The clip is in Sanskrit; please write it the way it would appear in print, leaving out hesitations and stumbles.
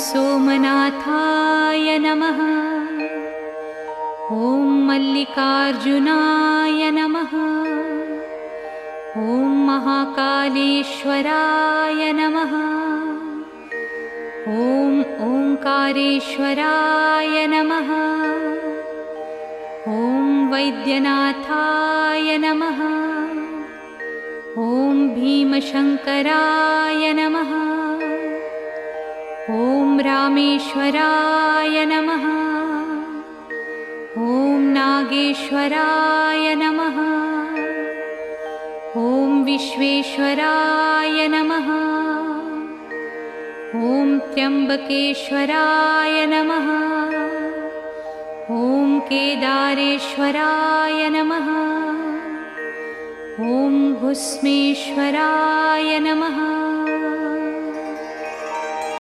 सोमनाथाय नमः। ॐ मल्लिकार्जुनाय नमः। ॐ महाकालेश्वराय नमः। ॐ ओंकारेश्वराय नमः। ॐ वैद्यनाथाय नमः। ॐ भीमशंकराय नमः। ॐ रामेश्वराय नमः। ॐ नागेश्वराय नमः। ॐ विश्वेश्वराय नमः। ॐ त्र्यंबकेश्वराय नमः। ॐ केदारेश्वराय नमः। ॐ भुस्मेश्वराय नमः।